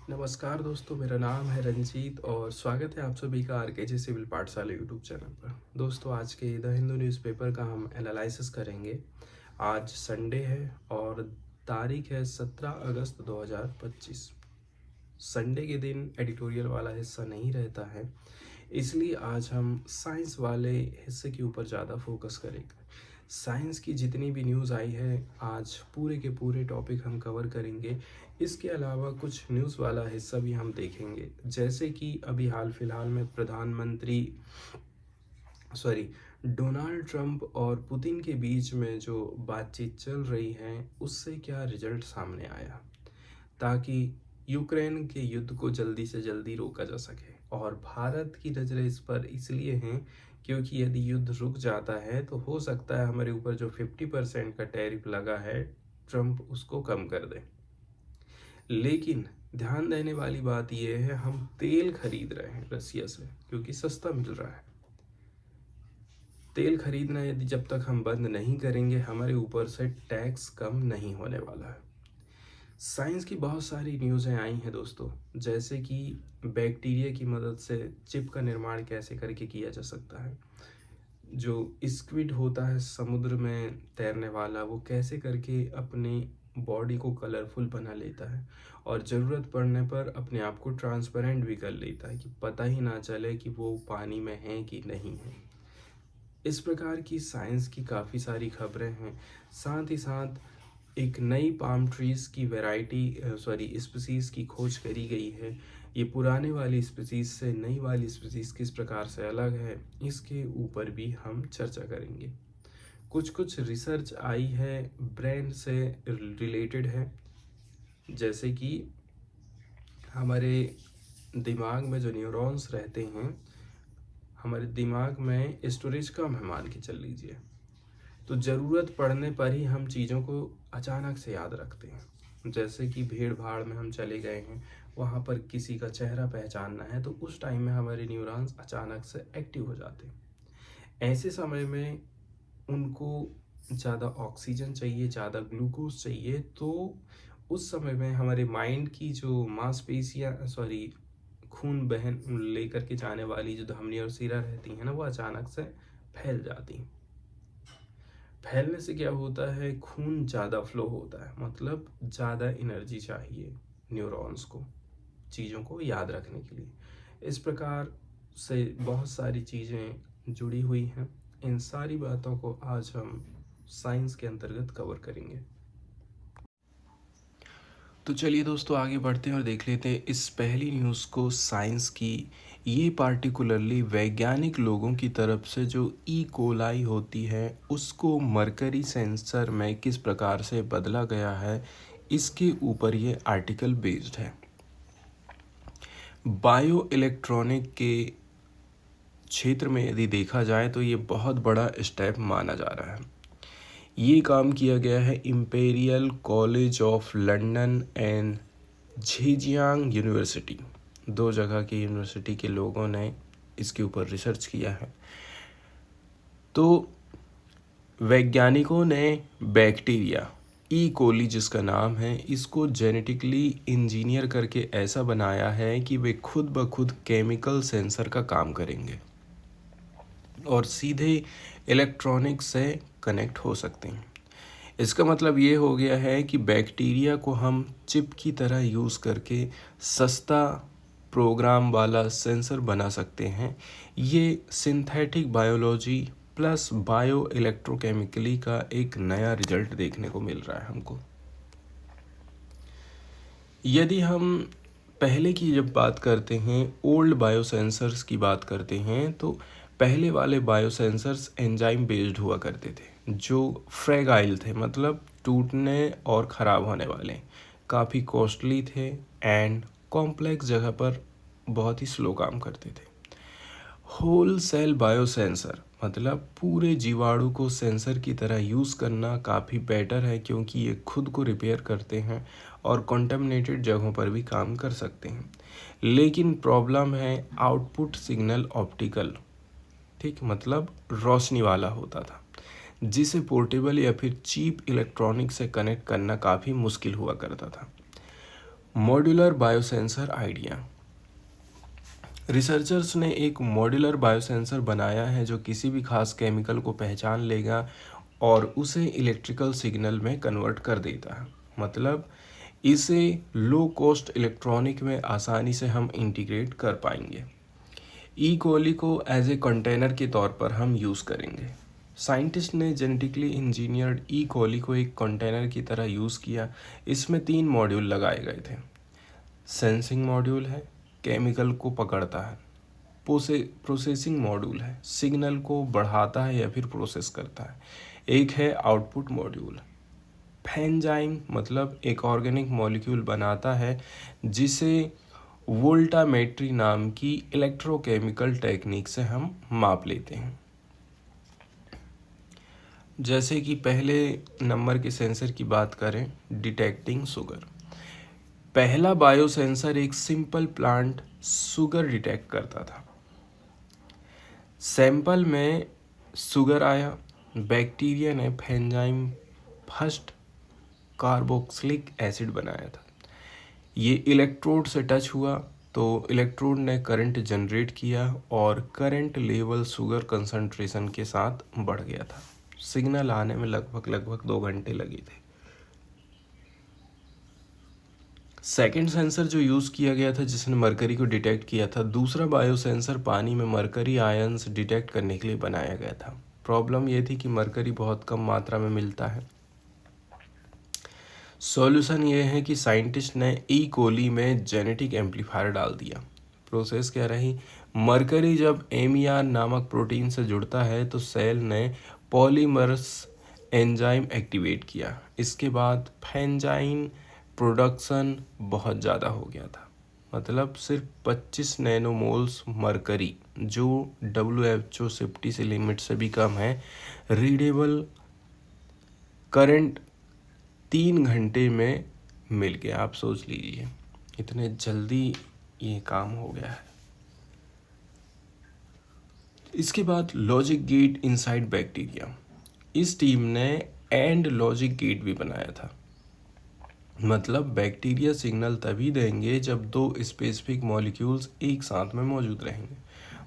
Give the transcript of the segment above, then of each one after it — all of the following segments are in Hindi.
नमस्कार दोस्तों, मेरा नाम है रंजीत और स्वागत है आप सभी का आरकेजी सिविल पाठशाला यूट्यूब चैनल पर। दोस्तों, आज के द हिंदू न्यूज़पेपर का हम एनालिसिस करेंगे। आज संडे है और तारीख है 17 अगस्त 2025। संडे के दिन एडिटोरियल वाला हिस्सा नहीं रहता है, इसलिए आज हम साइंस वाले हिस्से के ऊपर ज़्यादा फोकस करेंगे। साइंस की जितनी भी न्यूज़ आई है आज पूरे के पूरे टॉपिक हम कवर करेंगे। इसके अलावा कुछ न्यूज़ वाला हिस्सा भी हम देखेंगे, जैसे कि अभी हाल फिलहाल में डोनाल्ड ट्रंप और पुतिन के बीच में जो बातचीत चल रही है उससे क्या रिजल्ट सामने आया, ताकि यूक्रेन के युद्ध को जल्दी से जल्दी रोका जा सके। और भारत की नज़रें इस पर इसलिए हैं क्योंकि यदि युद्ध रुक जाता है तो हो सकता है हमारे ऊपर जो 50% का टैरिफ लगा है ट्रंप उसको कम कर दे। लेकिन ध्यान देने वाली बात यह है, हम तेल खरीद रहे हैं रसिया से क्योंकि सस्ता मिल रहा है। तेल खरीदना यदि जब तक हम बंद नहीं करेंगे हमारे ऊपर से टैक्स कम नहीं होने वाला है। साइंस की बहुत सारी न्यूज़ें आई हैं दोस्तों, जैसे कि बैक्टीरिया की मदद से चिप का निर्माण कैसे करके किया जा सकता है। जो स्क्विड होता है समुद्र में तैरने वाला, वो कैसे करके अपनी बॉडी को कलरफुल बना लेता है और ज़रूरत पड़ने पर अपने आप को ट्रांसपेरेंट भी कर लेता है कि पता ही ना चले कि वो पानी में है कि नहीं है। इस प्रकार की साइंस की काफ़ी सारी खबरें हैं। साथ ही साथ एक नई पाम ट्रीज़ की स्पीसीज़ की खोज करी गई है। ये पुराने वाली स्पीसीज़ से नई वाली स्पीसीज़ किस प्रकार से अलग है, इसके ऊपर भी हम चर्चा करेंगे। कुछ कुछ रिसर्च आई है ब्रेन से रिलेटेड है, जैसे कि हमारे दिमाग में जो न्यूरॉन्स रहते हैं, हमारे दिमाग में स्टोरेज कम है मान के चल लीजिए, तो ज़रूरत पड़ने पर ही हम चीज़ों को अचानक से याद रखते हैं। जैसे कि भीड़ भाड़ में हम चले गए हैं, वहाँ पर किसी का चेहरा पहचानना है, तो उस टाइम में हमारे न्यूरॉन्स अचानक से एक्टिव हो जाते हैं। ऐसे समय में उनको ज़्यादा ऑक्सीजन चाहिए, ज़्यादा ग्लूकोज चाहिए, तो उस समय में हमारे माइंड की जो मांसपेशियाँ खून बहन लेकर के जाने वाली जो धमनी और सिरा रहती हैं ना, वो अचानक से फैल जाती हैं। फैलने से क्या होता है, खून ज़्यादा फ्लो होता है, मतलब ज़्यादा एनर्जी चाहिए न्यूरॉन्स को चीज़ों को याद रखने के लिए। इस प्रकार से बहुत सारी चीज़ें जुड़ी हुई हैं। इन सारी बातों को आज हम साइंस के अंतर्गत कवर करेंगे। तो चलिए दोस्तों, आगे बढ़ते हैं और देख लेते हैं इस पहली न्यूज़ को। साइंस की ये पार्टिकुलरली वैज्ञानिक लोगों की तरफ से जो ई कोलाई होती है उसको मरकरी सेंसर में किस प्रकार से बदला गया है, इसके ऊपर ये आर्टिकल बेस्ड है। बायो इलेक्ट्रॉनिक के क्षेत्र में यदि देखा जाए तो ये बहुत बड़ा स्टेप माना जा रहा है। ये काम किया गया है imperial college of London and Zhejiang university, दो जगह की यूनिवर्सिटी के लोगों ने इसके ऊपर रिसर्च किया है। तो वैज्ञानिकों ने बैक्टीरिया ई कोली जिसका नाम है, इसको जेनेटिकली इंजीनियर करके ऐसा बनाया है कि वे खुद ब खुद केमिकल सेंसर का काम करेंगे और सीधे इलेक्ट्रॉनिक से कनेक्ट हो सकते हैं। इसका मतलब ये हो गया है कि बैक्टीरिया को हम चिप की तरह यूज़ करके सस्ता प्रोग्राम वाला सेंसर बना सकते हैं। ये सिंथेटिक बायोलॉजी प्लस बायो इलेक्ट्रोकेमिकली का एक नया रिजल्ट देखने को मिल रहा है हमको। यदि हम पहले की जब बात करते हैं, ओल्ड बायोसेंसर्स की बात करते हैं, तो पहले वाले बायोसेंसर्स एंजाइम बेस्ड हुआ करते थे जो फ्रेगाइल थे, मतलब टूटने और ख़राब होने वाले, काफ़ी कॉस्टली थे एंड कॉम्प्लेक्स जगह पर बहुत ही स्लो काम करते थे। होल सेल बायोसेंसर मतलब पूरे जीवाणु को सेंसर की तरह यूज़ करना काफ़ी बेटर है, क्योंकि ये खुद को रिपेयर करते हैं और कॉन्टेमिनेटेड जगहों पर भी काम कर सकते हैं। लेकिन प्रॉब्लम है आउटपुट सिग्नल ऑप्टिकल, ठीक, मतलब रोशनी वाला होता था, जिसे पोर्टेबल या फिर चीप इलेक्ट्रॉनिक से कनेक्ट करना काफ़ी मुश्किल हुआ करता था। Modular biosensor idea. रिसर्चर्स ने एक मॉड्यूलर बायोसेंसर बनाया है जो किसी भी खास केमिकल को पहचान लेगा और उसे इलेक्ट्रिकल सिग्नल में कन्वर्ट कर देता है। मतलब इसे लो कॉस्ट इलेक्ट्रॉनिक में आसानी से हम इंटीग्रेट कर पाएंगे। ई कोली को एज ए कंटेनर के तौर पर हम यूज़ करेंगे। साइंटिस्ट ने जेनेटिकली इंजीनियर्ड ई कोली को एक कंटेनर की तरह यूज़ किया। इसमें 3 मॉड्यूल लगाए गए थे। सेंसिंग मॉड्यूल है, केमिकल को पकड़ता है। प्रोसेसिंग मॉड्यूल है, सिग्नल को बढ़ाता है या फिर प्रोसेस करता है। एक है आउटपुट मॉड्यूल। एंजाइम मतलब एक ऑर्गेनिक मॉलिक्यूल बनाता है जिसे वोल्टामेट्री नाम की इलेक्ट्रोकेमिकल टेक्निक से हम माप लेते हैं। जैसे कि पहले नंबर के सेंसर की बात करें, डिटेक्टिंग शुगर। पहला बायोसेंसर एक सिंपल प्लांट शुगर डिटेक्ट करता था। सैंपल में शुगर आया, बैक्टीरिया ने एंजाइम फर्स्ट कार्बोक्सिलिक एसिड बनाया था। ये इलेक्ट्रोड से टच हुआ तो इलेक्ट्रोड ने करंट जनरेट किया और करंट लेवल शुगर कंसंट्रेशन के साथ बढ़ गया था। सिग्नल आने में लगभग 2 घंटे लगे थे। सेकेंड सेंसर जो यूज़ किया गया था जिसने मरकरी को डिटेक्ट किया था, दूसरा बायोसेंसर पानी में मरकरी आयंस डिटेक्ट करने के लिए बनाया गया था। प्रॉब्लम ये थी कि मरकरी बहुत कम मात्रा में मिलता है। सॉल्यूशन ये है कि साइंटिस्ट ने ई कोली में जेनेटिक एम्पलीफायर डाल दिया। प्रोसेस क्या रही, मरकरी जब एमियान नामक प्रोटीन से जुड़ता है तो सेल ने पॉलीमर्स एंजाइम एक्टिवेट किया। इसके बाद फेंजाइन प्रोडक्शन बहुत ज़्यादा हो गया था। मतलब सिर्फ 25 नैनोमोल्स मरकरी, जो WHO सेफ्टी से लिमिट से भी कम है, रीडेबल करंट 3 घंटे में मिल गया। आप सोच लीजिए इतने जल्दी ये काम हो गया है। इसके बाद लॉजिक गेट इनसाइड बैक्टीरिया। इस टीम ने एंड लॉजिक गेट भी बनाया था। मतलब बैक्टीरिया सिग्नल तभी देंगे जब 2 स्पेसिफिक मॉलिक्यूल्स एक साथ में मौजूद रहेंगे।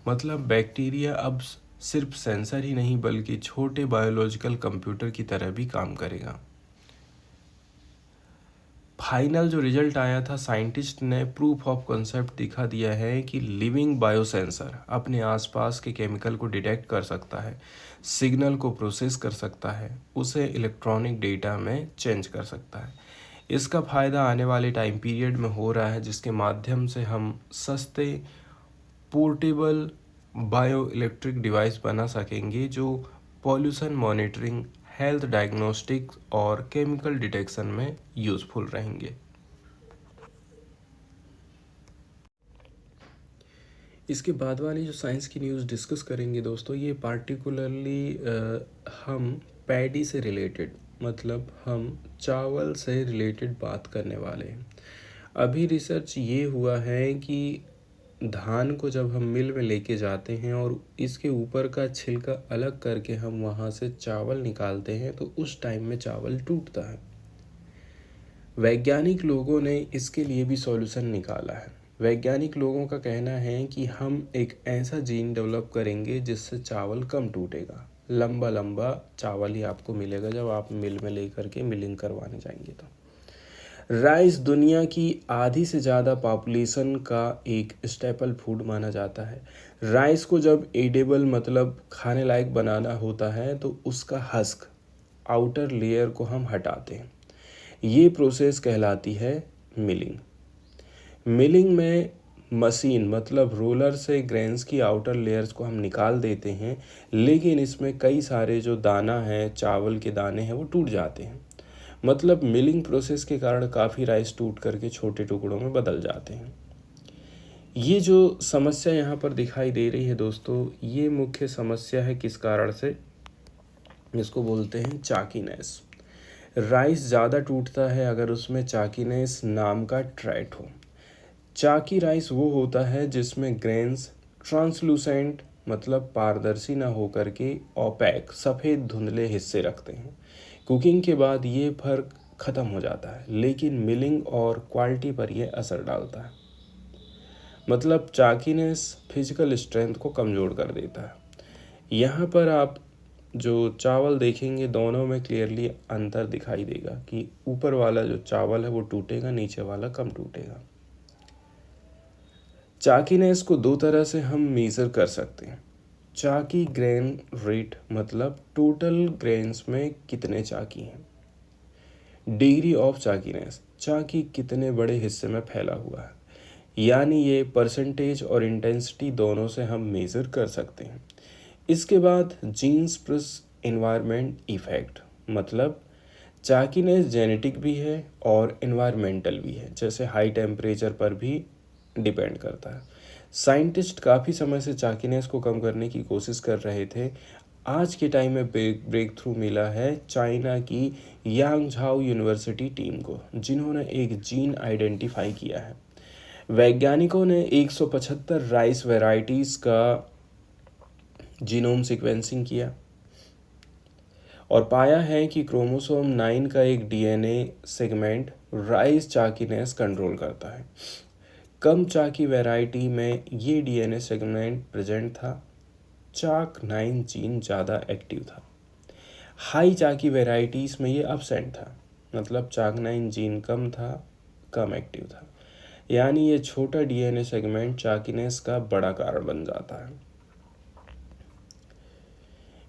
मतलब बैक्टीरिया अब सिर्फ सेंसर ही नहीं बल्कि छोटे बायोलॉजिकल कंप्यूटर की तरह भी काम करेगा। फाइनल जो रिजल्ट आया था, साइंटिस्ट ने प्रूफ ऑफ कॉन्सेप्ट दिखा दिया है कि लिविंग बायोसेंसर अपने आसपास के केमिकल को डिटेक्ट कर सकता है, सिग्नल को प्रोसेस कर सकता है, उसे इलेक्ट्रॉनिक डेटा में चेंज कर सकता है। इसका फ़ायदा आने वाले टाइम पीरियड में हो रहा है जिसके माध्यम से हम सस्ते पोर्टेबल बायो इलेक्ट्रिक डिवाइस बना सकेंगे जो पॉल्यूशन मॉनिटरिंग, हेल्थ डायग्नोस्टिक्स और केमिकल डिटेक्शन में यूज़फुल रहेंगे। इसके बाद वाली जो साइंस की न्यूज़ डिस्कस करेंगे दोस्तों, ये पार्टिकुलरली हम पैडी से रिलेटेड, मतलब हम चावल से रिलेटेड बात करने वाले हैं। अभी रिसर्च ये हुआ है कि धान को जब हम मिल में लेके जाते हैं और इसके ऊपर का छिलका अलग करके हम वहाँ से चावल निकालते हैं तो उस टाइम में चावल टूटता है। वैज्ञानिक लोगों ने इसके लिए भी सॉल्यूशन निकाला है। वैज्ञानिक लोगों का कहना है कि हम एक ऐसा जीन डेवलप करेंगे जिससे चावल कम टूटेगा। लंबा लंबा चावल ही आपको मिलेगा जब आप मिल में लेकर के मिलिंग करवाने जाएंगे तो। राइस दुनिया की आधी से ज़्यादा पॉपुलेशन का एक स्टेपल फूड माना जाता है। राइस को जब एडेबल मतलब खाने लायक बनाना होता है तो उसका हस्क, आउटर लेयर को हम हटाते हैं। ये प्रोसेस कहलाती है मिलिंग। मिलिंग में मशीन मतलब रोलर से ग्रेन्स की आउटर लेयर्स को हम निकाल देते हैं, लेकिन इसमें कई सारे जो दाना है, चावल के दाने हैं, वो टूट जाते हैं। मतलब मिलिंग प्रोसेस के कारण काफ़ी राइस टूट करके छोटे टुकड़ों में बदल जाते हैं। ये जो समस्या यहाँ पर दिखाई दे रही है दोस्तों, ये मुख्य समस्या है किस कारण से, इसको बोलते हैं चाकीनेस। राइस ज़्यादा टूटता है अगर उसमें चाकीनेस नाम का ट्रैट हो। चाकी राइस वो होता है जिसमें ग्रेन्स ट्रांसलूसेंट मतलब पारदर्शी ना होकर के ओपैक सफ़ेद धुंधले हिस्से रखते हैं। कुकिंग के बाद ये फर्क ख़त्म हो जाता है, लेकिन मिलिंग और क्वालिटी पर यह असर डालता है। मतलब चाकीनेस फिजिकल स्ट्रेंथ को कमज़ोर कर देता है। यहाँ पर आप जो चावल देखेंगे दोनों में क्लियरली अंतर दिखाई देगा कि ऊपर वाला जो चावल है वो टूटेगा, नीचे वाला कम टूटेगा। चाकीनेस को दो तरह से हम मेज़र कर सकते हैं। चाकी ग्रेन रेट मतलब टोटल ग्रेन्स में कितने चाकी हैं। डिग्री ऑफ चाकीनेस, चाकी कितने बड़े हिस्से में फैला हुआ है, यानी ये परसेंटेज और इंटेंसिटी दोनों से हम मेज़र कर सकते हैं। इसके बाद जीन्स प्लस एनवायरनमेंट इफ़ेक्ट, मतलब चाकीनेस जेनेटिक भी है और एनवायरमेंटल भी है, जैसे हाई टेम्परेचर पर भी डिपेंड करता है। साइंटिस्ट काफ़ी समय से चाकीनेस को कम करने की कोशिश कर रहे थे। आज के टाइम में ब्रेक थ्रू मिला है चाइना की यांग झाओ यूनिवर्सिटी टीम को, जिन्होंने एक जीन आइडेंटिफाई किया है। वैज्ञानिकों ने 175 राइस वैरायटीज़ का जीनोम सीक्वेंसिंग किया और पाया है कि क्रोमोसोम 9 का एक डीएनए सेगमेंट राइस चाकीनेस कंट्रोल करता है। कम चाकी वैरायटी में ये डीएनए सेगमेंट प्रेजेंट था, चाक 9 जीन ज़्यादा एक्टिव था। हाई चाकी वैरायटीज़ में ये अब्सेंट था, मतलब चाक 9 जीन कम था, कम एक्टिव था। यानी ये छोटा डीएनए सेगमेंट चाकीनेस का बड़ा कारण बन जाता है।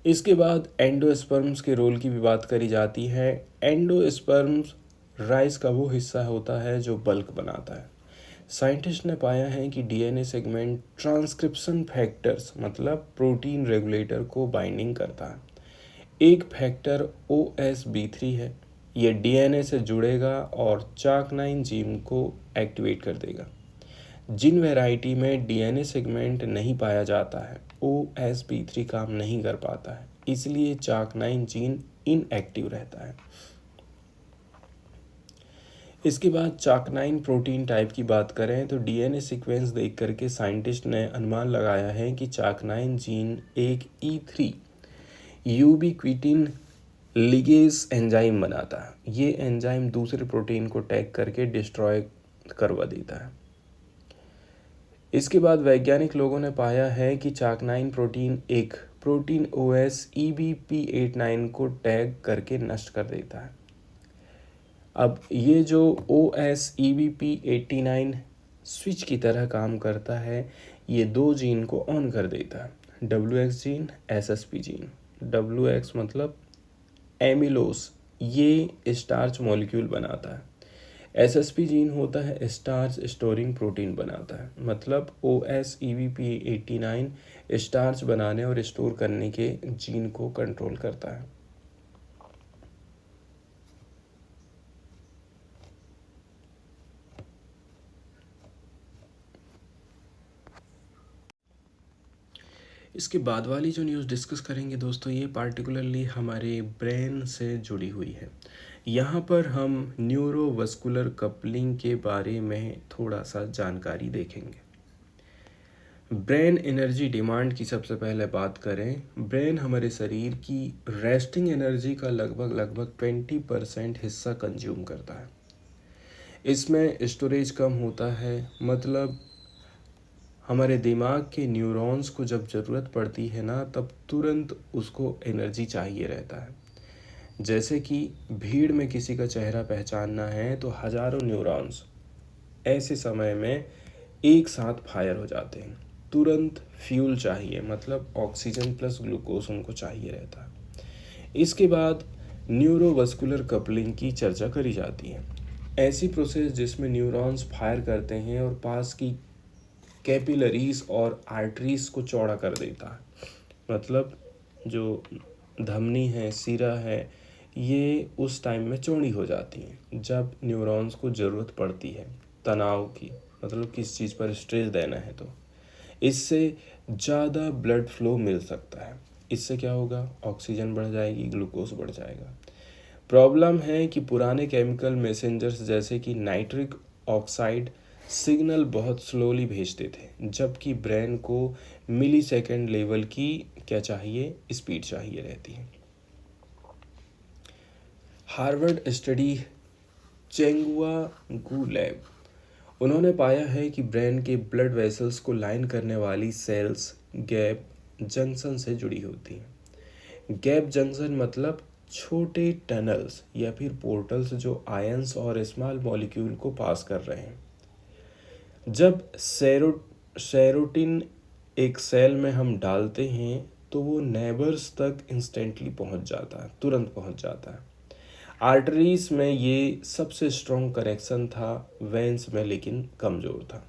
इसके बाद एंडोस्पर्म्स के रोल की भी बात करी जाती है। एंडोस्पर्म्स राइस का वो हिस्सा होता है जो बल्क बनाता है। साइंटिस्ट ने पाया है कि डीएनए सेगमेंट ट्रांसक्रिप्शन फैक्टर्स मतलब प्रोटीन रेगुलेटर को बाइंडिंग करता है। एक फैक्टर OSB3 है, ये डीएनए से जुड़ेगा और चाक9 जीन को एक्टिवेट कर देगा। जिन वैरायटी में डीएनए सेगमेंट नहीं पाया जाता है, OSB3 काम नहीं कर पाता है, इसलिए चाक9 जीन इनएक्टिव रहता है। इसके बाद चाक9 प्रोटीन टाइप की बात करें तो डीएनए सीक्वेंस देख करके साइंटिस्ट ने अनुमान लगाया है कि चाक9 जीन एक E3 यूबिक्विटिन लिगेस एंजाइम बनाता है। ये एंजाइम दूसरे प्रोटीन को टैग करके डिस्ट्रॉय करवा देता है। इसके बाद वैज्ञानिक लोगों ने पाया है कि चाक9 प्रोटीन एक प्रोटीन OS EBP89 को टैग करके नष्ट कर देता है। अब ये जो OS EBP89 स्विच की तरह काम करता है, ये दो जीन को ऑन कर देता है, WX gene, SSP gene. WX मतलब एमिलोस, ये स्टार्च मॉलिक्यूल बनाता है। SSP जीन होता है स्टार्च स्टोरिंग प्रोटीन बनाता है, मतलब OS EBP89 स्टार्च बनाने और स्टोर करने के जीन को कंट्रोल करता है। इसके बाद वाली जो न्यूज़ डिस्कस करेंगे दोस्तों, ये पार्टिकुलरली हमारे ब्रेन से जुड़ी हुई है। यहाँ पर हम न्यूरोवस्कुलर कपलिंग के बारे में थोड़ा सा जानकारी देखेंगे। ब्रेन एनर्जी डिमांड की सबसे पहले बात करें, ब्रेन हमारे शरीर की रेस्टिंग एनर्जी का लगभग 20% हिस्सा कंज्यूम करता है। इसमें स्टोरेज कम होता है, मतलब हमारे दिमाग के न्यूरॉन्स को जब ज़रूरत पड़ती है ना, तब तुरंत उसको एनर्जी चाहिए रहता है। जैसे कि भीड़ में किसी का चेहरा पहचानना है तो हज़ारों न्यूरॉन्स ऐसे समय में एक साथ फायर हो जाते हैं, तुरंत फ्यूल चाहिए, मतलब ऑक्सीजन प्लस ग्लूकोज उनको चाहिए रहता है। इसके बाद न्यूरोवस्कुलर कपलिंग की चर्चा करी जाती है। ऐसी प्रोसेस जिसमें न्यूरॉन्स फायर करते हैं और पास की कैपिलरीज और आर्टरीज को चौड़ा कर देता है, मतलब जो धमनी है, सिरा है, ये उस टाइम में चौड़ी हो जाती हैं जब न्यूरॉन्स को ज़रूरत पड़ती है तनाव की, मतलब किस चीज़ पर स्ट्रेस देना है तो इससे ज़्यादा ब्लड फ्लो मिल सकता है। इससे क्या होगा, ऑक्सीजन बढ़ जाएगी, ग्लूकोज बढ़ जाएगा। प्रॉब्लम है कि पुराने केमिकल मैसेंजर्स जैसे कि नाइट्रिक ऑक्साइड सिग्नल बहुत स्लोली भेजते थे, जबकि ब्रेन को मिली सेकेंड लेवल की क्या चाहिए, स्पीड चाहिए रहती है। हार्वर्ड स्टडी चेंगुआ गू लैब। उन्होंने पाया है कि ब्रेन के ब्लड वेसल्स को लाइन करने वाली सेल्स गैप जंक्शन से जुड़ी होती हैं। गैप जंक्शन मतलब छोटे टनल्स या फिर पोर्टल्स जो आयंस और स्मॉल मॉलिक्यूल को पास कर रहे हैं। जब सेरोटिन एक सेल में हम डालते हैं तो वो नेबर्स तक इंस्टेंटली पहुंच जाता है, तुरंत पहुंच जाता है। आर्टरीज में ये सबसे स्ट्रॉन्ग कनेक्शन था, वेंस में लेकिन कमज़ोर था।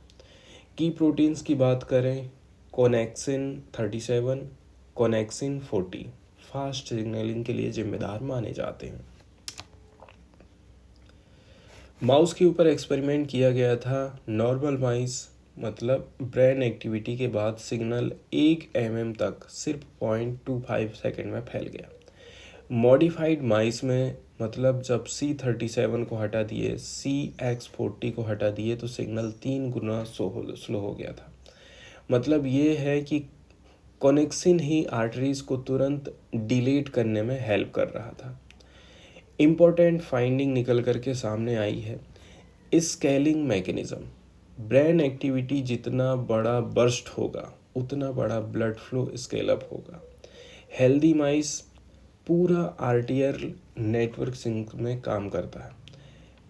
की प्रोटीन्स की बात करें, कोनेक्सिन 37, कोनेक्सिन 40 फास्ट सिग्नलिंग के लिए जिम्मेदार माने जाते हैं। माउस के ऊपर एक्सपेरिमेंट किया गया था। नॉर्मल माइस मतलब ब्रेन एक्टिविटी के बाद सिग्नल 1 mm तक सिर्फ 0.25 सेकेंड में फैल गया। मॉडिफाइड माइस में मतलब जब C37 को हटा दिए, CX40 को हटा दिए तो सिग्नल 3 गुना स्लो हो गया था। मतलब ये है कि कोनेक्सिन ही आर्टरीज को तुरंत डिलीट करने में हेल्प कर रहा था। इम्पोर्टेंट फाइंडिंग निकल कर के सामने आई है। Scaling mechanism. ब्रेन एक्टिविटी जितना बड़ा बर्स्ट होगा उतना बड़ा ब्लड फ्लो स्केल अप होगा। हेल्दी माइस पूरा आर्टियर नेटवर्क सिंक में काम करता है।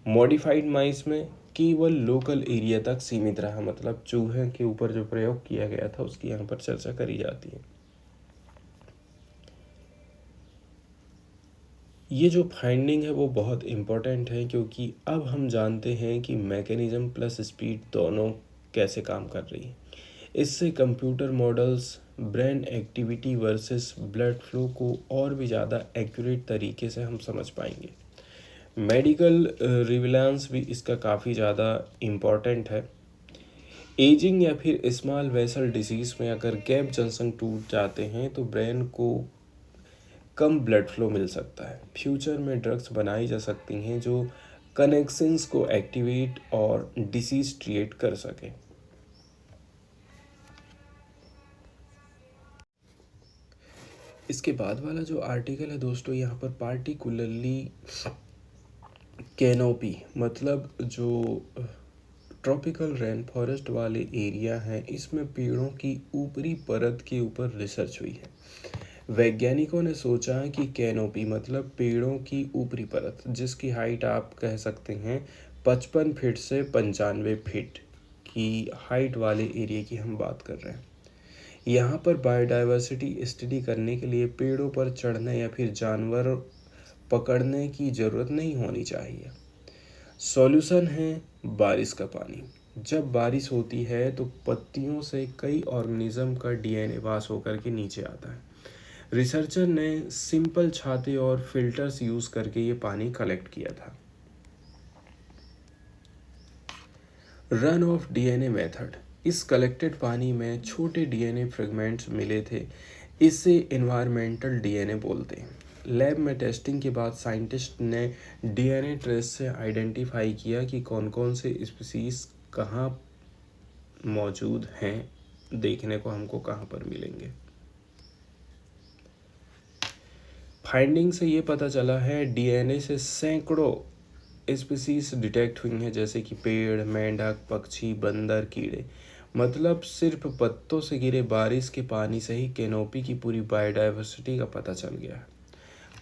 मॉडिफाइड माइस में केवल लोकल एरिया तक सीमित रहा, मतलब चूहे के ऊपर जो प्रयोग किया गया था उसकी यहाँ पर चर्चा करी जाती है। ये जो फाइंडिंग है वो बहुत इम्पोर्टेंट है क्योंकि अब हम जानते हैं कि मैकेनिज्म प्लस स्पीड दोनों कैसे काम कर रही है। इससे computer models brain activity versus blood flow को और भी ज़्यादा एक्यूरेट तरीके से हम समझ पाएंगे। मेडिकल रिविलेंस भी इसका काफ़ी ज़्यादा इम्पॉर्टेंट है। एजिंग या फिर स्मॉल वेसल डिजीज़ में अगर गैप जंक्शन टूट जाते हैं तो ब्रेन को कम ब्लड फ्लो मिल सकता है। फ्यूचर में ड्रग्स बनाई जा सकती हैं जो कनेक्शंस को एक्टिवेट और डिसीज ट्रीट कर सके। इसके बाद वाला जो आर्टिकल है दोस्तों, यहाँ पर पार्टिकुलरली कैनोपी मतलब जो ट्रॉपिकल रेन फॉरेस्ट वाले एरिया हैं, इसमें पेड़ों की ऊपरी परत के ऊपर रिसर्च हुई है। वैज्ञानिकों ने सोचा कि कैनोपी मतलब पेड़ों की ऊपरी परत, जिसकी हाइट आप कह सकते हैं 55 फीट से 95 फीट की हाइट वाले एरिया की हम बात कर रहे हैं। यहाँ पर बायोडाइवर्सिटी स्टडी करने के लिए पेड़ों पर चढ़ने या फिर जानवर पकड़ने की ज़रूरत नहीं होनी चाहिए। सॉल्यूशन है बारिश का पानी। जब बारिश होती है तो पत्तियों से कई ऑर्गेनिज्म का डीएनए पास होकर के नीचे आता है। रिसर्चर ने सिंपल छाते और फिल्टर्स यूज़ करके ये पानी कलेक्ट किया था। Run of DNA method. इस कलेक्टेड पानी में छोटे डीएनए फ्रेगमेंट्स मिले थे, इसे एनवायरमेंटल डीएनए बोलते हैं। लैब में टेस्टिंग के बाद साइंटिस्ट ने डीएनए ट्रेस से आइडेंटिफाई किया कि कौन कौन से स्पीसीज कहाँ मौजूद हैं, देखने को हमको कहाँ पर मिलेंगे। फाइंडिंग से ये पता चला है डीएनए से सैकड़ों स्पीसीज डिटेक्ट हुई हैं, जैसे कि पेड़, मेंढक, पक्षी, बंदर, कीड़े। मतलब सिर्फ पत्तों से गिरे बारिश के पानी से ही कैनोपी की पूरी बायोडाइवर्सिटी का पता चल गया है।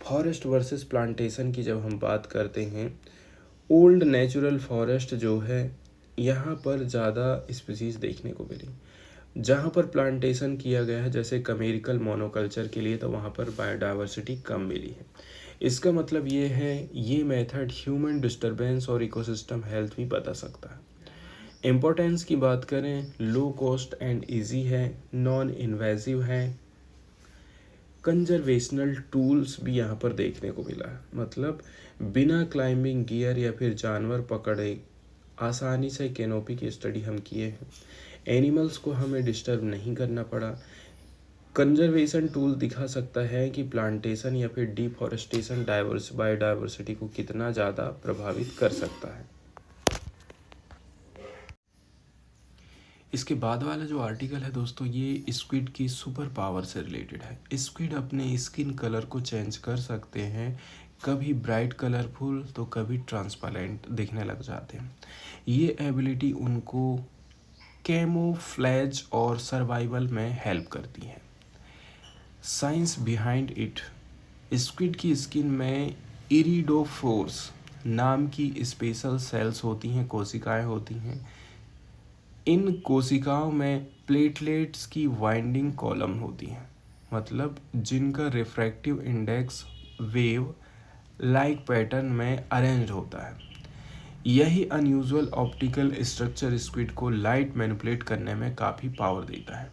फॉरेस्ट वर्सेस प्लांटेशन की जब हम बात करते हैं, ओल्ड नेचुरल फॉरेस्ट जो है यहाँ पर ज़्यादा स्पीसीज देखने को मिली। जहाँ पर प्लांटेशन किया गया है जैसे कमेरिकल मोनोकल्चर के लिए, तो वहाँ पर बायोडाइवर्सिटी कम मिली है। इसका मतलब ये है ये मेथड ह्यूमन डिस्टरबेंस और इकोसिस्टम हेल्थ भी बता सकता है। इम्पोर्टेंस की बात करें, लो कॉस्ट एंड इजी है, नॉन इन्वेजिव है। कंजर्वेशनल टूल्स भी यहाँ पर देखने को मिला है, मतलब बिना क्लाइंबिंग गियर या फिर जानवर पकड़े आसानी से कैनोपी की स्टडी हम किए हैं। एनिमल्स को हमें डिस्टर्ब नहीं करना पड़ा। कंजर्वेशन टूल दिखा सकता है कि प्लांटेशन या फिर डिफॉरेस्टेशन बायोडाइवर्सिटी को कितना ज़्यादा प्रभावित कर सकता है। इसके बाद वाला जो आर्टिकल है दोस्तों, ये स्क्विड की सुपर पावर से रिलेटेड है। स्क्विड अपने स्किन कलर को चेंज कर सकते हैं कभी ब्राइट कलरफुल तो कभी ट्रांसपेरेंट दिखने लग जाते हैं। ये एबिलिटी उनको कैमोफ्लेज और सर्वाइवल में हेल्प करती है। साइंस बिहाइंड इट, स्क्विड की स्किन में इरिडोफोर्स नाम की स्पेशल सेल्स होती हैं, कोशिकाएं होती हैं। इन कोशिकाओं में प्लेटलेट्स की वाइंडिंग कॉलम होती हैं, मतलब जिनका refractive index wave like pattern में अरेंज होता है। यही अनयूजुअल ऑप्टिकल स्ट्रक्चर स्क्विड को लाइट मैनिपुलेट करने में काफ़ी पावर देता है।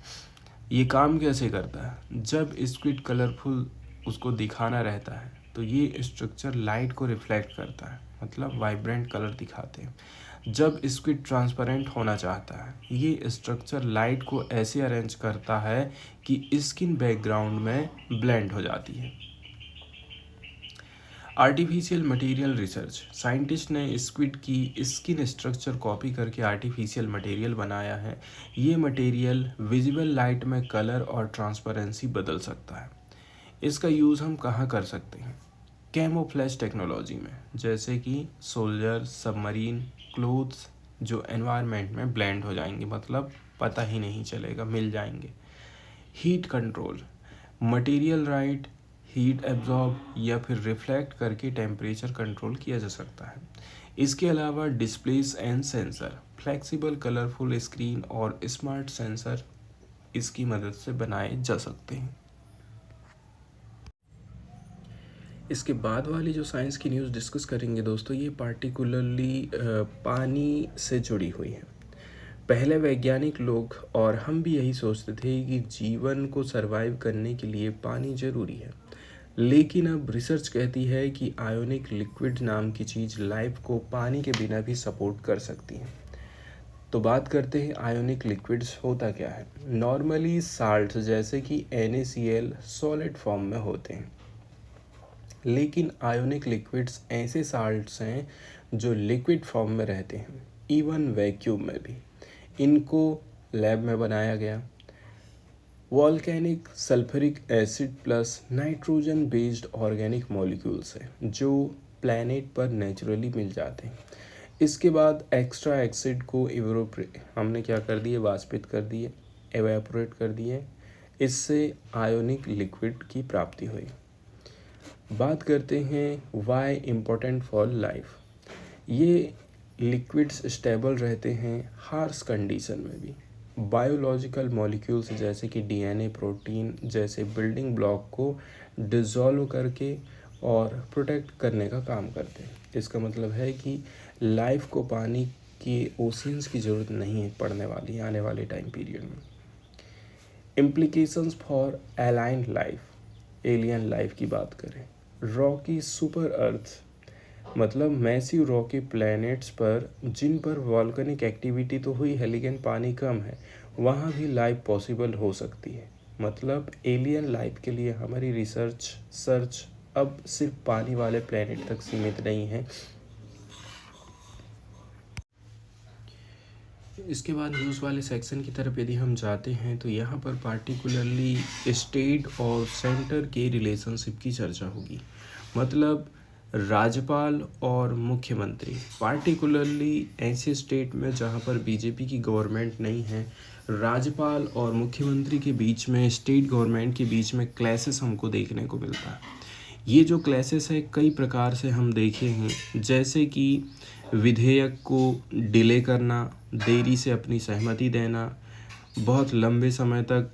ये काम कैसे करता है? जब स्क्विड कलरफुल उसको दिखाना रहता है तो ये स्ट्रक्चर लाइट को रिफ्लेक्ट करता है, मतलब वाइब्रेंट कलर दिखाते हैं। जब स्क्विड ट्रांसपेरेंट होना चाहता है, ये स्ट्रक्चर लाइट को ऐसे अरेंज करता है कि स्किन बैकग्राउंड में ब्लेंड हो जाती है। आर्टिफिशियल मटेरियल रिसर्च, साइंटिस्ट ने स्क्विड की स्किन स्ट्रक्चर कॉपी करके आर्टिफिशियल मटेरियल बनाया है। ये मटेरियल विजिबल लाइट में कलर और ट्रांसपेरेंसी बदल सकता है। इसका यूज़ हम कहाँ कर सकते हैं? कैमोफ्लेज टेक्नोलॉजी में, जैसे कि सोल्जर, सबमरीन क्लोथ्स जो एनवायरनमेंट में ब्लेंड हो जाएंगे, मतलब पता ही नहीं चलेगा, मिल जाएंगे। Heat control, material right heat absorb या फिर रिफ्लेक्ट करके टेम्परेचर कंट्रोल किया जा सकता है। इसके अलावा displace and sensor, flexible colourful screen और स्मार्ट सेंसर इसकी मदद से बनाए जा सकते हैं। इसके बाद वाली जो साइंस की न्यूज़ डिस्कस करेंगे दोस्तों, ये पार्टिकुलरली पानी से जुड़ी हुई है। पहले वैज्ञानिक लोग और हम भी यही सोचते थे कि जीवन को सरवाइव करने के लिए पानी ज़रूरी है, लेकिन अब रिसर्च कहती है कि आयोनिक लिक्विड नाम की चीज़ लाइफ को पानी के बिना भी सपोर्ट कर सकती है। तो बात करते हैं आयोनिक लिक्विड्स होता क्या है। नॉर्मली साल्ट जैसे कि NaCl सॉलिड फॉर्म में होते हैं, लेकिन आयोनिक लिक्विड्स ऐसे साल्ट्स हैं जो लिक्विड फॉर्म में रहते हैं, इवन वैक्यूम में भी। इनको लैब में बनाया गया। Volcanic sulphuric acid plus nitrogen based organic molecules हैं जो प्लैनेट पर नेचुरली मिल जाते हैं। इसके बाद एक्स्ट्रा एसिड को हमने क्या कर दिए, वाष्पित कर दिए, एवेपोरेट कर दिए। इससे आयोनिक लिक्विड की प्राप्ति हुई। बात करते हैं वाई इम्पोर्टेंट फॉर लाइफ। ये लिक्विड्स स्टेबल रहते हैं हार्श कंडीशन में भी। बायोलॉजिकल मॉलिक्यूल्स जैसे कि DNA, प्रोटीन जैसे बिल्डिंग ब्लॉक को डिसॉल्व करके और प्रोटेक्ट करने का काम करते हैं। इसका मतलब है कि लाइफ को पानी के ओशियंस की ज़रूरत नहीं पड़ने वाली आने वाले टाइम पीरियड में। Implications for align life, alien life की बात करें, रॉकी सुपर अर्थ मतलब मैसिव रॉकी प्लैनेट्स पर जिन पर वॉल्केनिक एक्टिविटी तो हुई है लेकिन पानी कम है, वहाँ भी लाइफ पॉसिबल हो सकती है। मतलब एलियन लाइफ के लिए हमारी रिसर्च सर्च अब सिर्फ पानी वाले प्लैनेट तक सीमित नहीं है। इसके बाद न्यूज़ वाले सेक्शन की तरफ यदि हम जाते हैं तो यहाँ पर पार्टिकुलरली स्टेट और सेंटर के रिलेशनशिप की चर्चा होगी। मतलब राज्यपाल और मुख्यमंत्री, पार्टिकुलरली ऐसे स्टेट में जहाँ पर बीजेपी की गवर्नमेंट नहीं है, राज्यपाल और मुख्यमंत्री के बीच में, स्टेट गवर्नमेंट के बीच में क्लैशेस हमको देखने को मिलता है। ये जो क्लैशेस है कई प्रकार से हम देखे हैं, जैसे कि विधेयक को डिले करना, देरी से अपनी सहमति देना, बहुत लंबे समय तक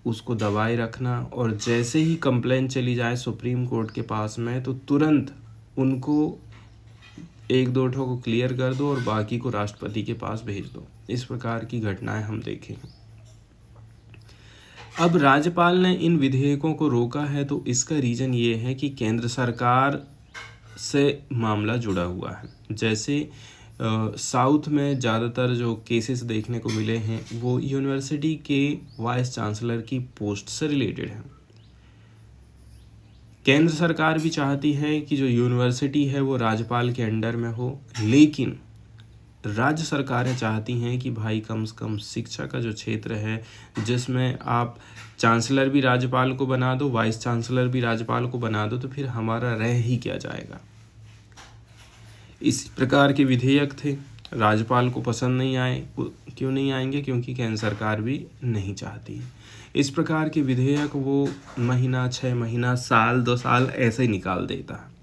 उसको दबाए रखना, और जैसे ही कंप्लेंट चली जाए सुप्रीम कोर्ट के पास में तो तुरंत उनको एक दो ठो को क्लियर कर दो और बाकी को राष्ट्रपति के पास भेज दो। इस प्रकार की घटनाएं हम देखें। अब राज्यपाल ने इन विधेयकों को रोका है तो इसका रीज़न ये है कि केंद्र सरकार से मामला जुड़ा हुआ है। जैसे साउथ में ज़्यादातर जो केसेस देखने को मिले हैं वो यूनिवर्सिटी के वाइस चांसलर की पोस्ट से रिलेटेड है। केंद्र सरकार भी चाहती है कि जो यूनिवर्सिटी है वो राज्यपाल के अंडर में हो, लेकिन राज्य सरकारें चाहती हैं कि भाई कम से कम शिक्षा का जो क्षेत्र है, जिसमें आप चांसलर भी राज्यपाल को बना दो, वाइस चांसलर भी राज्यपाल को बना दो, तो फिर हमारा रह ही क्या जाएगा। इस प्रकार के विधेयक थे, राज्यपाल को पसंद नहीं आए। क्यों नहीं आएंगे? क्योंकि केंद्र सरकार भी नहीं चाहती है। इस प्रकार के विधेयक वो महीना, 6 महीना, साल, 2 साल ऐसे ही निकाल देता है।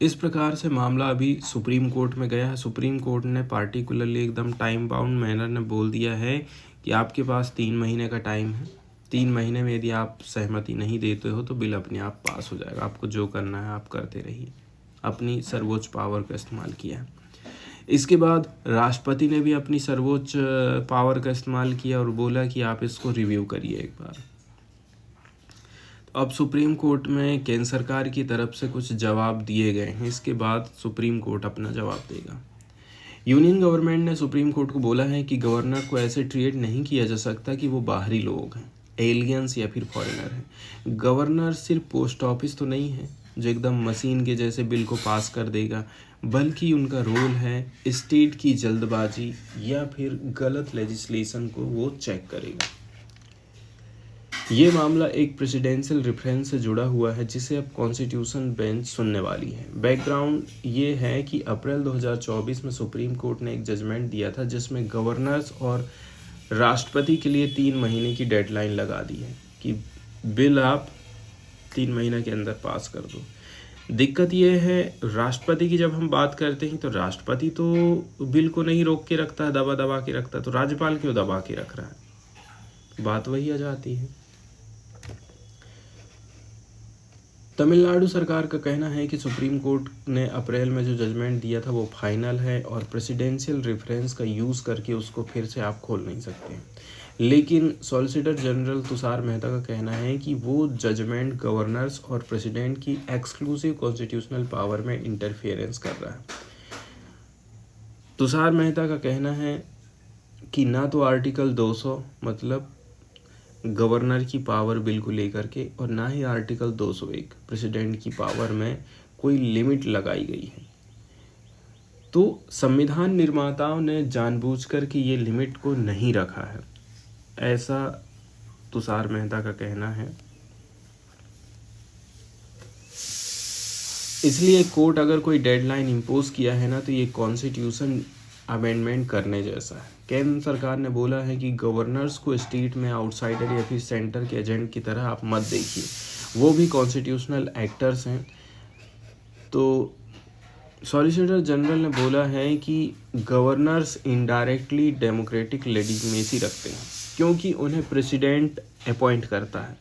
इस प्रकार से मामला अभी सुप्रीम कोर्ट में गया है। सुप्रीम कोर्ट ने पार्टिकुलरली एकदम टाइम बाउंड मैनर में बोल दिया है कि आपके पास 3 महीने का टाइम है। 3 महीने में यदि आप सहमति नहीं देते हो तो बिल अपने आप पास हो जाएगा। आपको जो करना है आप करते रहिए। अपनी सर्वोच्च पावर का इस्तेमाल किया है। इसके बाद राष्ट्रपति ने भी अपनी सर्वोच्च पावर का इस्तेमाल किया और बोला कि आप इसको रिव्यू करिए एक बार। अब सुप्रीम कोर्ट में केंद्र सरकार की तरफ से कुछ जवाब दिए गए हैं। इसके बाद सुप्रीम कोर्ट अपना जवाब देगा। यूनियन गवर्नमेंट ने सुप्रीम कोर्ट को बोला है कि गवर्नर को ऐसे ट्रीट नहीं किया जा सकता कि वो बाहरी लोग हैं, एलियंस या फिर फॉरेनर हैं। गवर्नर सिर्फ पोस्ट ऑफिस तो नहीं है जो एकदम मशीन के जैसे बिल को पास कर देगा, बल्कि उनका रोल है स्टेट की जल्दबाजी या फिर गलत लेजिस्लेशन को वो चेक करेगा। ये मामला एक प्रेसिडेंशियल रेफरेंस से जुड़ा हुआ है जिसे अब कॉन्स्टिट्यूशन बेंच सुनने वाली है। बैकग्राउंड ये है कि अप्रैल 2024 में सुप्रीम कोर्ट ने एक जजमेंट दिया था जिसमें गवर्नर्स और राष्ट्रपति के लिए 3 महीने की डेडलाइन लगा दी है कि बिल आप 3 महीने के अंदर पास कर दो। दिक्कत ये है, राष्ट्रपति की जब हम बात करते हैं तो राष्ट्रपति तो बिल को नहीं रोक के रखता है, दबा दबा के रखता है, तो राज्यपाल क्यों दबा के रख रहा है? बात वही आ जाती है। तमिलनाडु सरकार का कहना है कि सुप्रीम कोर्ट ने अप्रैल में जो जजमेंट दिया था वो फाइनल है और प्रेसिडेंशियल रेफरेंस का यूज़ करके उसको फिर से आप खोल नहीं सकते। लेकिन सॉलिसिटर जनरल तुषार मेहता का कहना है कि वो जजमेंट गवर्नर्स और प्रेसिडेंट की एक्सक्लूसिव कॉन्स्टिट्यूशनल पावर में इंटरफेरेंस कर रहा है। तुषार मेहता का कहना है कि ना तो आर्टिकल 200 मतलब गवर्नर की पावर बिल को लेकर के और ना ही आर्टिकल 201 प्रेसिडेंट की पावर में कोई लिमिट लगाई गई है। तो संविधान निर्माताओं ने जानबूझकर के ये लिमिट को नहीं रखा है, ऐसा तुषार मेहता का कहना है। इसलिए कोर्ट अगर कोई डेडलाइन इम्पोज किया है ना तो ये कॉन्स्टिट्यूशन अमेंडमेंट करने जैसा है। केंद्र सरकार ने बोला है कि गवर्नर्स को स्टेट में आउटसाइडर या फिर सेंटर के एजेंट की तरह आप मत देखिए, वो भी कॉन्स्टिट्यूशनल एक्टर्स हैं। तो सॉलिसिटर जनरल ने बोला है कि गवर्नर्स इनडायरेक्टली डेमोक्रेटिक लेजिटिमेसी रखते हैं क्योंकि उन्हें प्रेसिडेंट अपॉइंट करता है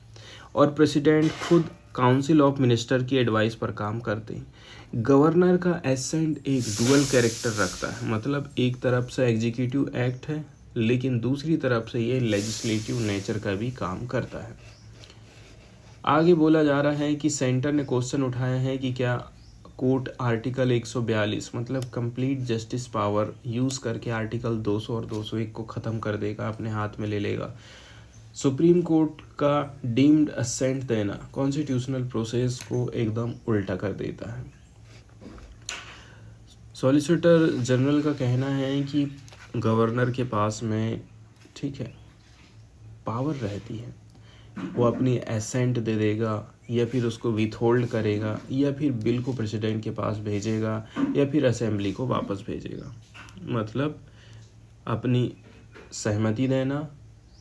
और प्रेसिडेंट खुद काउंसिल ऑफ मिनिस्टर की एडवाइस पर काम करते हैं। गवर्नर का एसेंट एक डुअल कैरेक्टर रखता है, मतलब एक तरफ से एग्जीक्यूटिव एक्ट है लेकिन दूसरी तरफ से ये लेजिस्लेटिव नेचर का भी काम करता है। आगे बोला जा रहा है कि सेंटर ने क्वेश्चन उठाया है कि क्या कोर्ट आर्टिकल 142 मतलब कंप्लीट जस्टिस पावर यूज़ करके आर्टिकल 200 और 201 को ख़त्म कर देगा, अपने हाथ में ले लेगा। सुप्रीम कोर्ट का डीम्ड असेंट देना कॉन्स्टिट्यूशनल प्रोसेस को एकदम उल्टा कर देता है। सॉलिसिटर जनरल का कहना है कि गवर्नर के पास में ठीक है पावर रहती है, वो अपनी एसेंट दे देगा या फिर उसको विथहोल्ड करेगा या फिर बिल को प्रेसिडेंट के पास भेजेगा या फिर असेंबली को वापस भेजेगा। मतलब अपनी सहमति देना,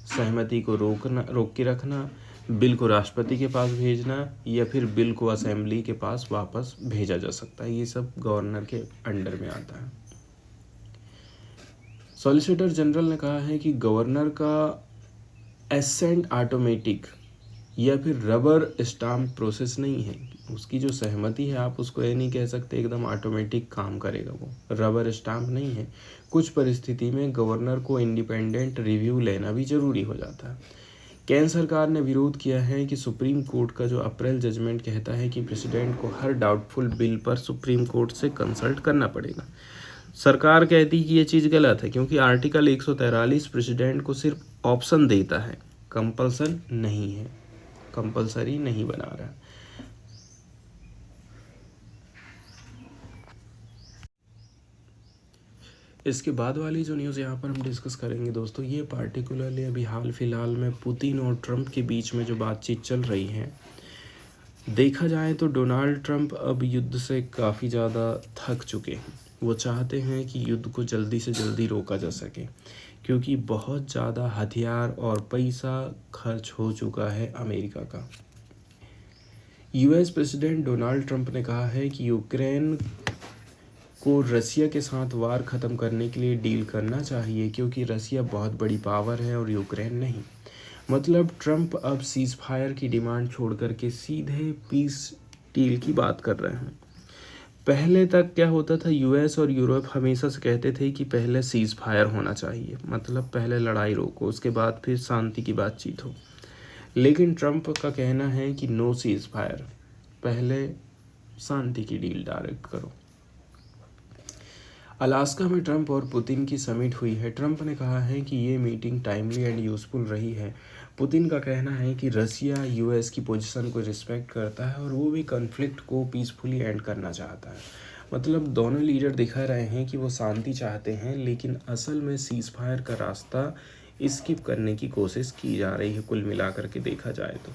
सहमति को रोक के रखना, बिल को राष्ट्रपति के पास भेजना या फिर बिल को असेंबली के पास वापस भेजा जा सकता है। ये सब गवर्नर के अंडर में आता है। सॉलिसिटर जनरल ने कहा है कि गवर्नर का एसेंट ऑटोमेटिक या फिर रबर स्टाम्प प्रोसेस नहीं है। उसकी जो सहमति है आप उसको ये नहीं कह सकते एकदम ऑटोमेटिक काम करेगा, वो रबर स्टाम्प नहीं है। कुछ परिस्थिति में गवर्नर को इंडिपेंडेंट रिव्यू लेना भी जरूरी हो जाता है। केंद्र सरकार ने विरोध किया है कि सुप्रीम कोर्ट का जो अप्रैल जजमेंट कहता है कि प्रेसिडेंट को हर डाउटफुल बिल पर सुप्रीम कोर्ट से कंसल्ट करना पड़ेगा। सरकार कहती कि ये चीज़ गलत है क्योंकि आर्टिकल 143 प्रेसिडेंट को सिर्फ ऑप्शन देता है, कंपल्सन नहीं है, कंपल्सरी नहीं बना रहा है। इसके बाद वाली जो न्यूज़ यहाँ पर हम डिस्कस करेंगे दोस्तों, ये पार्टिकुलरली अभी हाल फिलहाल में पुतिन और ट्रंप के बीच में जो बातचीत चल रही है। देखा जाए तो डोनाल्ड ट्रंप अब युद्ध से काफ़ी ज़्यादा थक चुके हैं। वो चाहते हैं कि युद्ध को जल्दी से जल्दी रोका जा सके, क्योंकि बहुत ज़्यादा हथियार और पैसा खर्च हो चुका है अमेरिका का। यूएस प्रेसिडेंट डोनाल्ड ट्रंप ने कहा है कि यूक्रेन को रसिया के साथ वार ख़त्म करने के लिए डील करना चाहिए, क्योंकि रसिया बहुत बड़ी पावर है और यूक्रेन नहीं। मतलब ट्रंप अब सीज़ फायर की डिमांड छोड़ करके सीधे पीस डील की बात कर रहे हैं। पहले तक क्या होता था, यूएस और यूरोप हमेशा से कहते थे कि पहले सीज़ फायर होना चाहिए, मतलब पहले लड़ाई रोको, उसके बाद फिर शांति की बातचीत हो। लेकिन ट्रंप का कहना है कि नो सीज़ फायर, पहले शांति की डील डायरेक्ट करो। अलास्का में ट्रंप और पुतिन की समिट हुई है। ट्रंप ने कहा है कि ये मीटिंग टाइमली एंड यूज़फुल रही है। पुतिन का कहना है कि रसिया यूएस की पोजीशन को रिस्पेक्ट करता है और वो भी कॉन्फ्लिक्ट को पीसफुली एंड करना चाहता है। मतलब दोनों लीडर दिखा रहे हैं कि वो शांति चाहते हैं, लेकिन असल में सीज़ फायर का रास्ता स्किप करने की कोशिश की जा रही है, कुल मिलाकर के देखा जाए तो।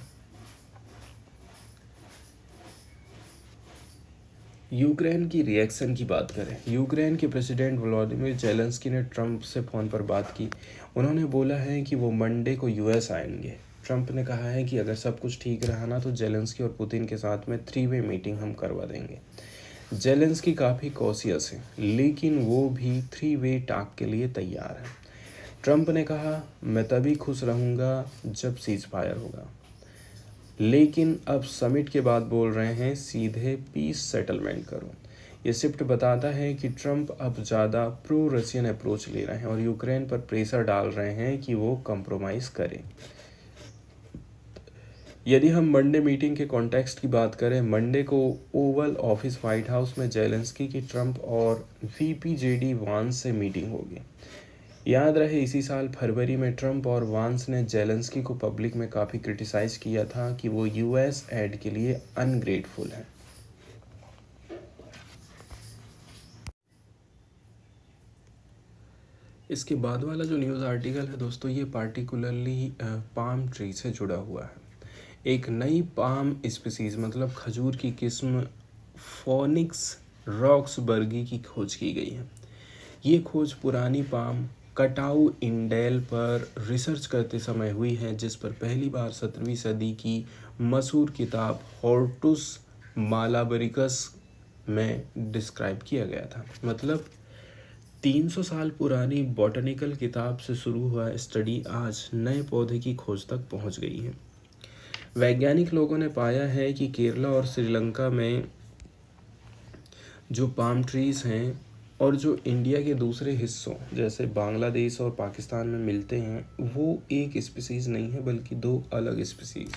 यूक्रेन की रिएक्शन की बात करें, यूक्रेन के प्रेसिडेंट व्लादिमीर जेलेंस्की ने ट्रंप से फ़ोन पर बात की। उन्होंने बोला है कि वो मंडे को यूएस आएंगे। ट्रंप ने कहा है कि अगर सब कुछ ठीक रहा ना तो जेलेंस्की और पुतिन के साथ में 3 वे मीटिंग हम करवा देंगे। जेलेंस्की काफ़ी कॉशियस है, लेकिन वो भी 3 वे टॉक के लिए तैयार है। ट्रंप ने कहा, मैं तभी खुश रहूँगा जब सीज़ फायर होगा, लेकिन अब समिट के बाद बोल रहे हैं सीधे पीस सेटलमेंट करो। ये शिफ्ट बताता है कि ट्रंप अब ज़्यादा प्रो रशियन अप्रोच ले रहे हैं और यूक्रेन पर प्रेशर डाल रहे हैं कि वो कंप्रोमाइज़ करें। यदि हम मंडे मीटिंग के कॉन्टेक्स्ट की बात करें, मंडे को ओवल ऑफिस व्हाइट हाउस में जेलेंस्की की ट्रंप और वीपी जेडी वांस से मीटिंग होगी। याद रहे इसी साल फरवरी में ट्रंप और वांस ने जेलेंस्की को पब्लिक में काफ़ी क्रिटिसाइज़ किया था कि वो यूएस एड के लिए अनग्रेटफुल है। इसके बाद वाला जो न्यूज़ आर्टिकल है दोस्तों, ये पार्टिकुलरली पाम ट्री से जुड़ा हुआ है। एक नई पाम स्पीसीज़ मतलब खजूर की किस्म फोनिक्स रॉक्सबर्गी की खोज की गई है। ये खोज पुरानी पाम कटाऊ इंडेल पर रिसर्च करते समय हुई है, जिस पर पहली बार 17वीं सदी की मशहूर किताब हॉर्टुस मालाबरिकस में डिस्क्राइब किया गया था। मतलब 300 साल पुरानी बॉटनिकल किताब से शुरू हुआ स्टडी आज नए पौधे की खोज तक पहुंच गई है। वैज्ञानिक लोगों ने पाया है कि केरला और श्रीलंका में जो पाम ट्रीज़ हैं और जो इंडिया के दूसरे हिस्सों जैसे बांग्लादेश और पाकिस्तान में मिलते हैं, वो एक स्पीसीज़ नहीं है बल्कि 2 अलग स्पीसीज़।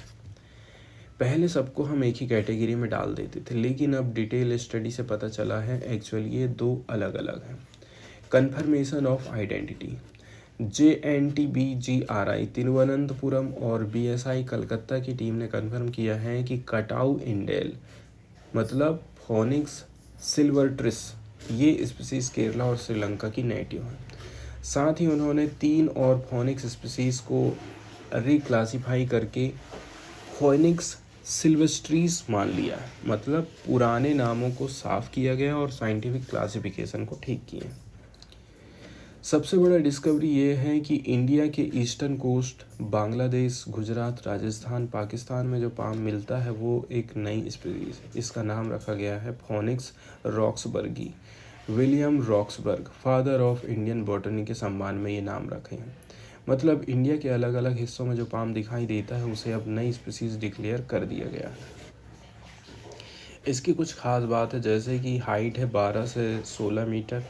पहले सबको हम एक ही कैटेगरी में डाल देते थे, लेकिन अब डिटेल स्टडी से पता चला है एक्चुअली ये 2 अलग अलग हैं। Confirmation of identity, JNTBGRI Thiruvananthapuram और BSI कलकत्ता की टीम ने कन्फर्म किया है कि कटाऊ इंडेल मतलब फोनिक्स सिल्वर्ट्रिस ये स्पीसीज़ केरला और श्रीलंका की नेटिव है। साथ ही उन्होंने 3 और फोनिक्स स्पीसीज़ को रिक्लासीफाई करके फोनिक्स सिल्वेस्ट्रीज मान लिया है। मतलब पुराने नामों को साफ किया गया और साइंटिफिक क्लासिफिकेशन को ठीक किया। सबसे बड़ा डिस्कवरी ये है कि इंडिया के ईस्टर्न कोस्ट, बांग्लादेश, गुजरात, राजस्थान, पाकिस्तान में जो पाम मिलता है वो एक नई स्पीसीज है। इसका नाम रखा गया है phoenix roxburghii. William Roxburgh father of Indian botany के सम्मान में ये नाम रखे हैं। मतलब इंडिया के अलग अलग हिस्सों में जो पाम दिखाई देता है उसे अब नई स्पीसीज डिक्लेयर कर दिया गया है। इसकी कुछ खास बात है, जैसे कि हाइट है 12 से 16 मीटर।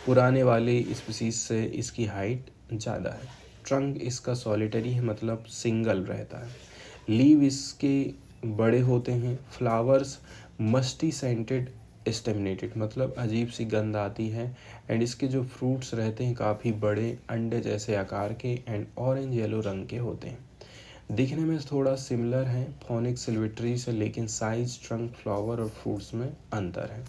पुराने वाले स्पीसीज से इसकी हाइट ज़्यादा है। ट्रंक इसका सॉलिटरी है, मतलब सिंगल रहता है। लीव इसके बड़े होते हैं। फ्लावर्स मस्टी सेंटेड स्टेमिनेटेड, मतलब अजीब सी गंध आती है। एंड इसके जो फ्रूट्स रहते हैं काफ़ी बड़े अंडे जैसे आकार के एंड ऑरेंज येलो रंग के होते हैं। दिखने में थोड़ा सिमिलर है फोनिक्स सिल्वेस्ट्री से, लेकिन साइज, ट्रंक, फ्लावर और फ्रूट्स में अंतर है।